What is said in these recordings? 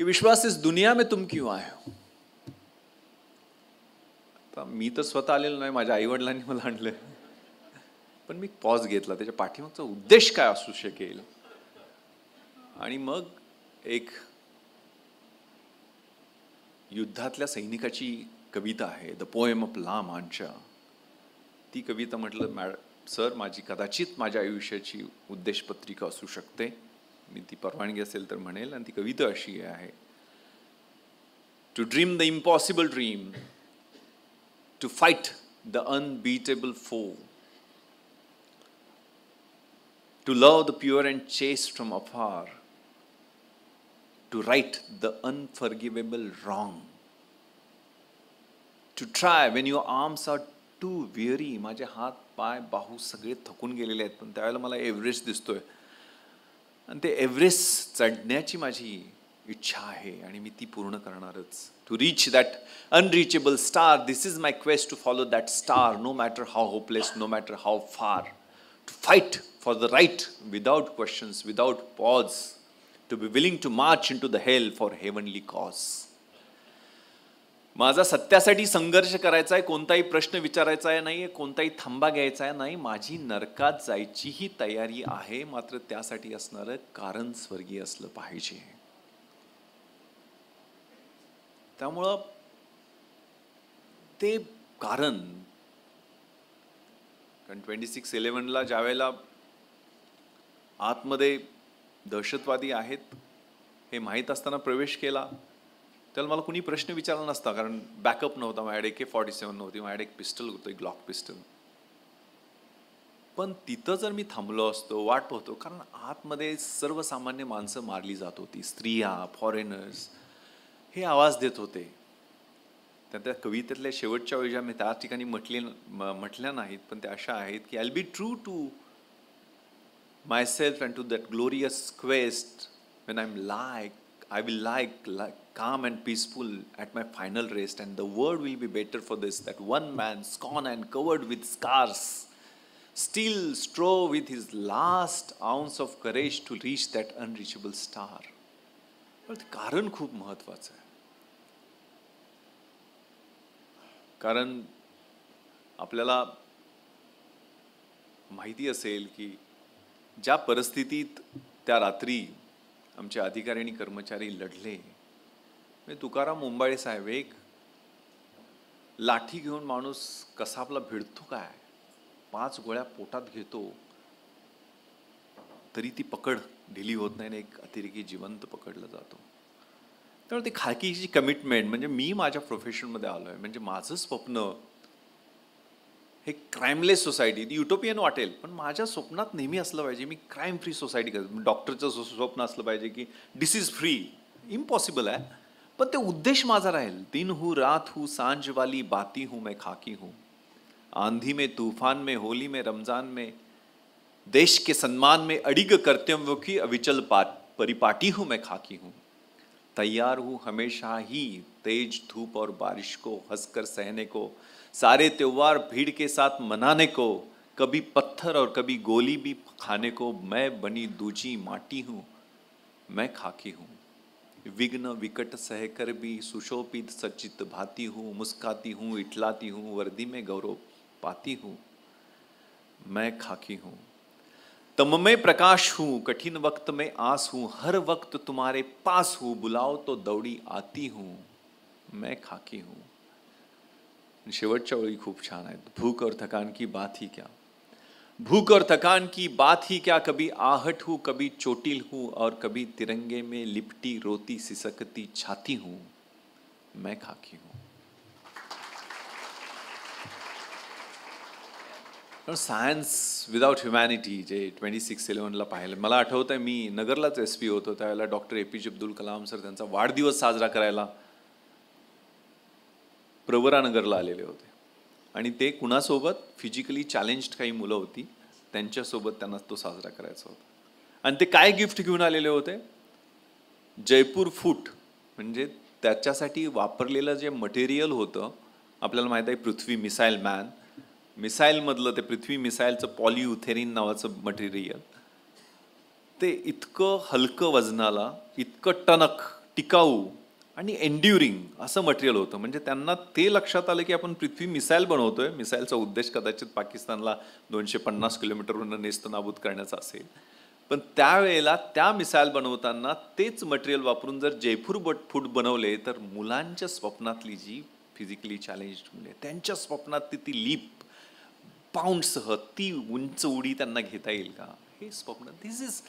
कि विश्वास इस दुनिया में तुम क्यों आए हो. आता मी तर स्वतः आलेलो नाही, माझ्या आईवडिलांनी मला आणलं, पण मी पॉज घेतला, त्याच्या पाठीमागचा उद्देश काय असू शकेल. आणि मग एक युद्धातल्या सैनिकाची कविता आहे, द पोएम ऑफ ला मांचा. ती कविता म्हटलं सर, माझी कदाचित माझ्या आयुष्याची उद्देशपत्रिका असू शकते, मी ती परवानगी असेल तर म्हणेल. आणि ती कविता अशी आहे, to dream the impossible dream, to fight the unbeatable फो, to love the pure and chest from अफार, to right the unforgivable wrong, to try when your arms are too weary. माझे हात पाय बाहू सगळे थकून गेलेले आहेत, पण त्यावेळेला मला एव्हरेस्ट दिसतोय आणि ते एव्हरेस्ट चढण्याची माझी इच्छा आहे आणि मी ती पूर्ण करणारच. To reach that unreachable star, this is my quest, to follow that star no matter how hopeless, no matter how फार, to fight for the right without questions, without pause, to be willing to march into the hell for heavenly cause. माझा सत्यासाठी संघर्ष करायचा आहे, कोणताही प्रश्न विचारायचा आहे नाही, कोणताही थांबा घ्यायचा आहे नाही, माझी नरकात जायचीही तयारी आहे, मात्र त्यासाठी असणारं कारण स्वर्गीय असलं पाहिजे. त्यामुळं ते कारण 26/11 ज्यावेळेला आतमध्ये दहशतवादी आहेत हे माहीत असताना प्रवेश केला, त्याला मला कुणी प्रश्न विचारला नसता, कारण बॅकअप नव्हता, माझ्याकडे AK-47 नव्हती, माझ्याकडे एक पिस्टल होतं, एक ग्लॉक पिस्टल. पण तिथं जर मी थांबलो असतो, वाट पाहतो, कारण आतमध्ये सर्वसामान्य माणसं मारली जात होती, स्त्रिया, फॉरेनर्स हे आवाज देत होते. त्या कवितेतल्या शेवटच्या वेळी मी त्या ठिकाणी म्हटल्या नाहीत, पण त्या अशा आहेत की I be true to myself and to that glorious quest when I will lie calm and peaceful at my final rest, and the world will be better for this, that one man scorned and covered with scars still strove with his last ounce of courage to reach that unreachable star. पण कारण खूप महत्वाचं आहे, कारण आपल्याला माहिती असेल की ज्या परिस्थितीत त्या रात्री आमचे अधिकारी आणि कर्मचारी लढले, तुकाराम मुंबाळे साहेब, एक लाठी घेऊन माणूस कसा आपला भिडतो काय, 5 गोळ्या पोटात घेतो तरी ती पकड ढिली होत नाही, एक अतिरेकी जिवंत पकडला जातो. त्यामुळे ती खाकीची कमिटमेंट, म्हणजे मी माझ्या प्रोफेशनमध्ये आलोय, म्हणजे माझं स्वप्न हे क्राईमलेस सोसायटी, ती युटोपियन वाटेल, पण माझ्या स्वप्नात नेहमी असलं पाहिजे मी क्राईम फ्री सोसायटी करतो. डॉक्टरचं स्वप्न असलं पाहिजे की डिसीज फ्री, इम्पॉसिबल आहे, पण ते उद्देश माझा राहील. दिन हूँ रात हूँ सांझ वाली बाती हूँ मैं खाकी हूँ, आंधी में तूफान में होली में रमजान में, देश के सम्मान में अडिग कर्तव्यों की अविचल परिपाटी हूँ मैं खाकी हूँ, तैयार हूँ हमेशा ही तेज धूप और बारिश को हंसकर सहने को, सारे त्योहार भीड़ के साथ मनाने को, कभी पत्थर और कभी गोली भी खाने को, मैं बनी दूजी माटी हूँ मैं खाकी हूँ, विघ्न विकट सहकर भी सुशोभित सज्जित भाती हूँ, मुस्काती हूँ इठलाती हूँ, वर्दी में गौरव पाती हूँ मैं खाकी हूँ, तम में प्रकाश हूँ कठिन वक्त में आस हूँ, हर वक्त तुम्हारे पास हूँ, बुलाओ तो दौड़ी आती हूँ मैं खाकी हूँ. शेवटच्या ओळी खूप छान आहेत. भूख और थकान की बात ही क्या, भूख और थकान की बात ही क्या, कभी आहट हूँ कभी चोटिल हूँ, और कभी तिरंगे में लिपटी रोती सिसकती छाती हूँ मैं खाकी हूँ. सायन्स विदाउट ह्युमॅनिटी जे 26/11 पाहिलं, मला आठवतंय मी नगरलाच SP होतो त्यावेळेला doctor APJ Abdul Kalam sir त्यांचा वाढदिवस साजरा करायला प्रवरानगरला आलेले होते, आणि ते कुणासोबत, फिजिकली चॅलेंज्ड काही मुलं होती त्यांच्यासोबत त्यांना तो साजरा करायचा होता. आणि ते काय गिफ्ट घेऊन आलेले होते, जयपूर फूट, म्हणजे त्याच्यासाठी वापरलेलं जे मटेरियल होतं, आपल्याला माहित आहे पृथ्वी मिसाईल मॅन, मिसाईलमधलं ते पृथ्वी मिसाईलचं पॉलियुथेरिन नावाचं मटेरियल, ते इतकं हलकं वजनाला, इतकं टणक टिकाऊ आणि एन्ड्युरिंग असं मटेरियल होतं. म्हणजे त्यांना ते लक्षात आलं की आपण पृथ्वी मिसाईल बनवतोय. मिसाईलचा उद्देश कदाचित पाकिस्तानला 250 किलोमीटरवरून नेस्तनाबूत करण्याचा असेल. पण त्यावेळेला त्या मिसाईल बनवताना तेच मटेरियल वापरून जर जयपूर फूट बनवले तर मुलांच्या स्वप्नातली जी फिजिकली चॅलेंज्ड मुले त्यांच्या स्वप्नात ती लीप पाऊंडसह ती उंच उडी त्यांना घेता येईल का, हे स्वप्न. दिस इज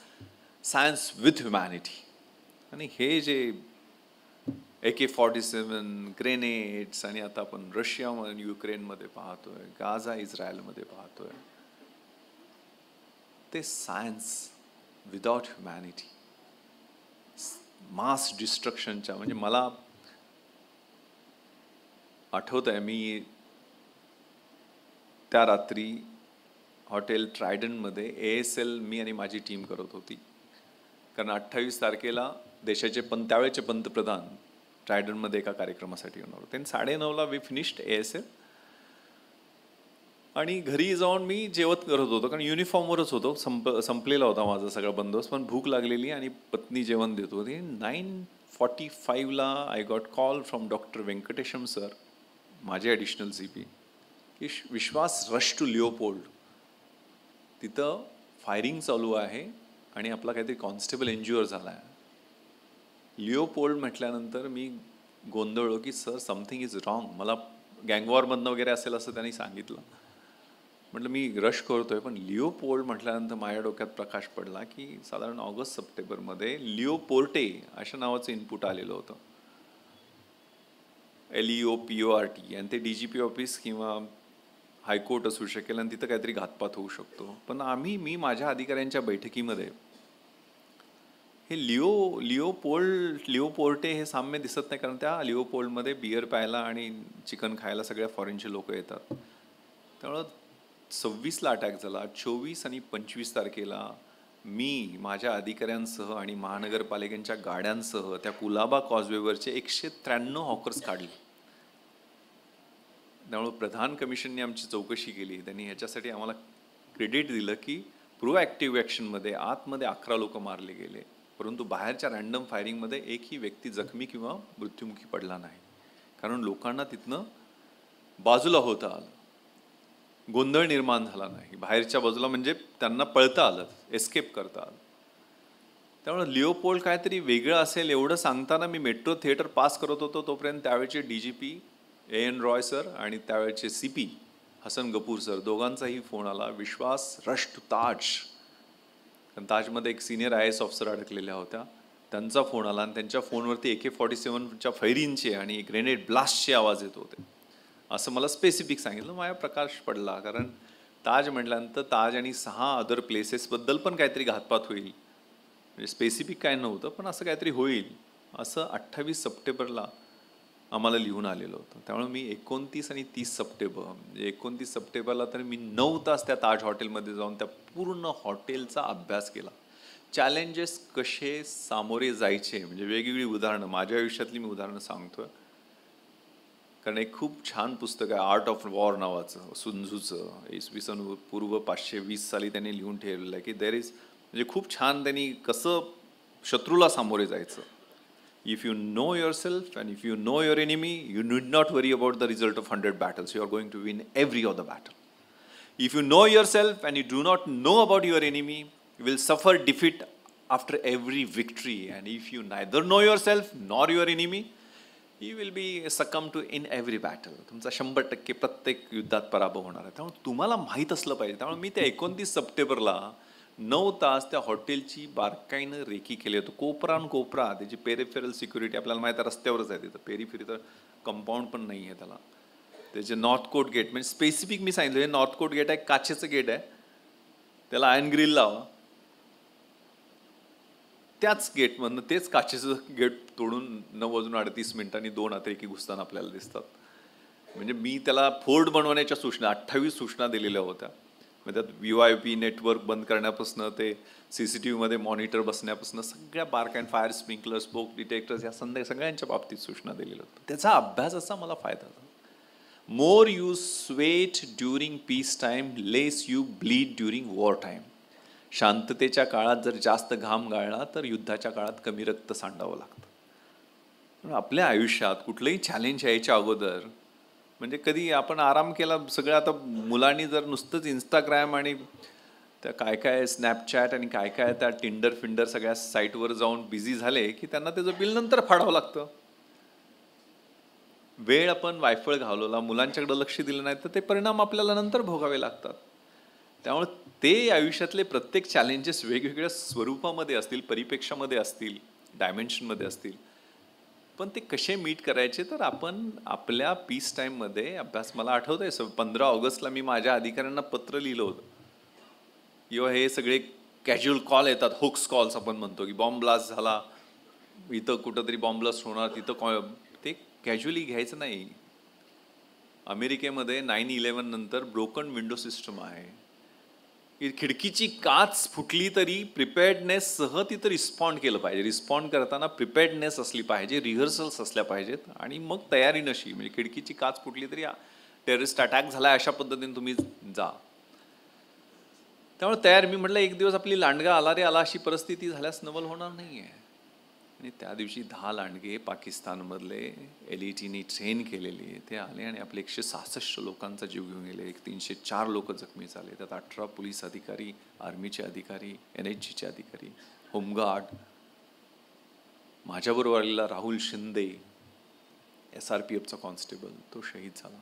सायन्स विथ ह्युमॅनिटी. आणि हे जे AK-47 ग्रेनेड्स आणि आता आपण रशिया युक्रेनमध्ये पाहतोय, गाझा इस्रायलमध्ये पाहतोय, ते सायन्स विदाउट ह्युमॅनिटी, मास डिस्ट्रक्शनच्या. म्हणजे मला आठवत आहे मी त्या रात्री हॉटेल ट्रायडनमध्ये ASL मी आणि माझी टीम करत होती. कारण 28 तारखेला देशाचे त्यावेळेचे पंतप्रधान ट्रायडनमध्ये एका कार्यक्रमासाठी येणार होते. 9:30ला वी फिनिश्ड ASL. आणि घरी जाऊन मी जेवत करत होतो, कारण युनिफॉर्मवरच होतो. संपलेला होता माझा सगळा बंदोबस्त, पण भूक लागलेली आणि पत्नी जेवण देत होती. 9:45ला I got call from doctor Venkatesham sir, माझे ॲडिशनल CP, की विश्वास रश टू लिओपोल्ड, तिथं फायरिंग चालू आहे आणि आपला काहीतरी कॉन्स्टेबल इंज्युअर झाला आहे. लिओपोल्ड म्हटल्यानंतर मी गोंधळलो की सर समथिंग इज रॉंग. मला गँगवॉरमधनं वगैरे असेल असं त्यांनी सांगितलं. म्हटलं मी रश करतोय, पण लिओपोल्ड म्हटल्यानंतर माझ्या डोक्यात प्रकाश पडला की साधारण ऑगस्ट-सप्टेंबरमध्ये लिओपोर्टे अशा नावाचं इनपुट आलेलं होतं, LEOPORT, आणि ते DGP ऑफिस किंवा हायकोर्ट असू शकेल आणि तिथं काहीतरी घातपात होऊ शकतो. पण मी माझ्या अधिकाऱ्यांच्या बैठकीमध्ये हे लिओपोर्टे हे साम्य दिसत नाही, कारण त्या लिओपोल्डमध्ये बियर प्यायला आणि चिकन खायला सगळ्या फॉरेनचे लोक येतात. त्यामुळं 26ला अटॅक झाला. 24 आणि 25 तारखेला मी माझ्या अधिकाऱ्यांसह आणि महानगरपालिकेच्या गाड्यांसह त्या कुलाबा कॉजवेवरचे 193 हॉकर्स काढले. त्यामुळे प्रधान कमिशनने आमची चौकशी केली. त्यांनी ह्याच्यासाठी आम्हाला क्रेडिट दिलं की प्रोॲक्टिव्ह ॲक्शनमध्ये आतमध्ये 11 लोक मारले गेले, परंतु बाहेरच्या रँडम फायरिंगमध्ये एकही व्यक्ती जखमी किंवा मृत्युमुखी पडला नाही, कारण लोकांना तिथनं बाजूला होता आलं, गोंधळ निर्माण झाला नाही. बाहेरच्या बाजूला म्हणजे त्यांना पळता आलं, एस्केप करता आलं. त्यामुळे लिओपोल्ड काहीतरी वेगळं असेल एवढं सांगताना मी मेट्रो थिएटर पास करत होतो, तोपर्यंत त्यावेळेचे DGP AN रॉय सर आणि त्यावेळेचे CP हसन गपूर सर दोघांचाही फोन आला. विश्वास रश टू ताज, कारण ताजमध्ये एक सिनियर IAS ऑफिसर अडकलेल्या होत्या, त्यांचा फोन आला आणि त्यांच्या फोनवरती AK-47च्या फैरींचे आणि ग्रेनेड ब्लास्टचे आवाज येत होते असं मला स्पेसिफिक सांगितलं. माझ्या प्रकाश पडला, कारण ताज म्हटल्यानंतर ताज आणि 6 अदर प्लेसेसबद्दल पण काहीतरी घातपात होईल. म्हणजे स्पेसिफिक काय नव्हतं, पण असं काहीतरी होईल असं 28 सप्टेंबरला आम्हाला लिहून आलेलं होतं. त्यामुळे मी 29 आणि 30 सप्टेंबर म्हणजे 29 सप्टेंबरला तर मी 9 तास त्या ताज हॉटेलमध्ये जाऊन त्या पूर्ण हॉटेलचा अभ्यास केला. चॅलेंजेस कसे सामोरे जायचे, म्हणजे वेगवेगळी उदाहरणं माझ्या आयुष्यातली मी उदाहरणं सांगतोय, कारण एक खूप छान पुस्तक आहे आर्ट ऑफ वॉर नावाचं, सुन्झूचं, इसवी पूर्व 520 साली त्यांनी लिहून ठेवलेलं आहे की देर इज, म्हणजे खूप छान त्यांनी कसं शत्रूला सामोरे जायचं. If you know yourself and if you know your enemy, you need not worry about the result of 100 battles. You are going to win every other battle. If you know yourself and you do not know about your enemy, you will suffer defeat after every victory. And if you neither know yourself nor your enemy, you will be succumb to in every battle. तुमचा 100% प्रत्येक युद्धात पराभव होणार आहे. त्यामुळे तुम्हाला माहीत असलं पाहिजे. त्यामुळे मी त्या 29 सप्टेंबरला 9 तास त्या हॉटेलची बारकाईनं रेकी केली होती. कोपरा त्याची पेरिफेरल सिक्युरिटी आपल्याला माहिती आहे, रस्त्यावरच आहे तिथं, पेरिफेरी तर कंपाऊंड पण नाही आहे त्याला. त्याचे नॉर्थ कोट गेट, म्हणजे स्पेसिफिक मी सांगितलं नॉर्थ कोट गेट आहे, काचेचं गेट आहे, त्याला आयर्न ग्रिल लावा. त्याच गेटमधनं तेच काचेचं गेट तोडून 9:38 2 अतिरेकी घुसताना आपल्याला दिसतात. म्हणजे मी त्याला फोर्ट बनवण्याच्या सूचना 28 सूचना दिलेल्या होत्या. म्हणजे त्यात VoIP नेटवर्क बंद करण्यापासून ते CCTVमध्ये मॉनिटर बसण्यापासून सगळ्या बारकाईन फायर स्प्रिंकलर, स्मोक डिटेक्टर्स या सगळ्यांच्या बाबतीत सूचना दिलेल्या होत्या. त्याचा अभ्यासाचा मला फायदा झाला. More you sweat during peace time, less you bleed during war time. शांततेच्या काळात जर जास्त घाम गाळला तर युद्धाच्या काळात कमी रक्त सांडावं लागतं. पण आपल्या आयुष्यात कुठलंही चॅलेंज यायच्या अगोदर म्हणजे कधी आपण आराम केला सगळं. आता मुलांनी जर नुसतंच इंस्टाग्राम आणि त्या काय काय स्नॅपचॅट आणि काय काय त्या टिंडर फिंडर सगळ्या साईटवर जाऊन बिझी झाले की त्यांना त्याचं बिल नंतर फाडावं लागतं. वेळ आपण वायफळ घालवला, मुलांच्याकडे लक्ष दिलं नाही तर ते परिणाम आपल्याला नंतर भोगावे लागतात. त्यामुळे ते आयुष्यातले प्रत्येक चॅलेंजेस वेगवेगळ्या स्वरूपामध्ये असतील, परिप्रेक्षामध्ये असतील, डायमेन्शनमध्ये असतील, पण ते कसे मीट करायचे तर आपण आपल्या पीस टाईममध्ये अभ्यास. मला आठवतंय 15 ऑगस्टला मी माझ्या अधिकाऱ्यांना पत्र लिहिलं होतं. किंवा हे सगळे कॅज्युअल कॉल येतात, हुक्स कॉल्स आपण म्हणतो, की बॉम्ब ब्लास्ट झाला, इथं कुठंतरी बॉम्ब ब्लास्ट होणार, तिथं ते कॅज्युअली घ्यायचं नाही. अमेरिकेमध्ये 9/11 नंतर ब्रोकन विंडो सिस्टम आहे की खिडकीची काच फुटली तरी प्रिपेअर्डनेस सह तिथं रिस्पॉन्ड केलं पाहिजे. रिस्पॉन्ड करताना प्रिपेअर्डनेस असली पाहिजे, रिहर्सल्स असल्या पाहिजेत आणि मग तयारी नशी. म्हणजे खिडकीची काच फुटली तरी टेररिस्ट अटॅक झाला अशा पद्धतीने तुम्ही जा. त्यामुळे तयार. मी म्हटलं एक दिवस आपली लांडगा आला रे आला अशी परिस्थिती झाल्यास नवल होणार नाही आहे. आणि त्या दिवशी 10 लांडगे पाकिस्तानमधले LETनी ट्रेन केलेली ते आले आणि आपले 166 लोकांचा जीव घेऊन गेले. 304 लोक जखमी झाले. त्यात 18 पोलीस अधिकारी, आर्मीचे अधिकारी, NHGचे अधिकारी, होमगार्ड. माझ्याबरोबर आलेला राहुल शिंदे SRPFचा कॉन्स्टेबल तो शहीद झाला.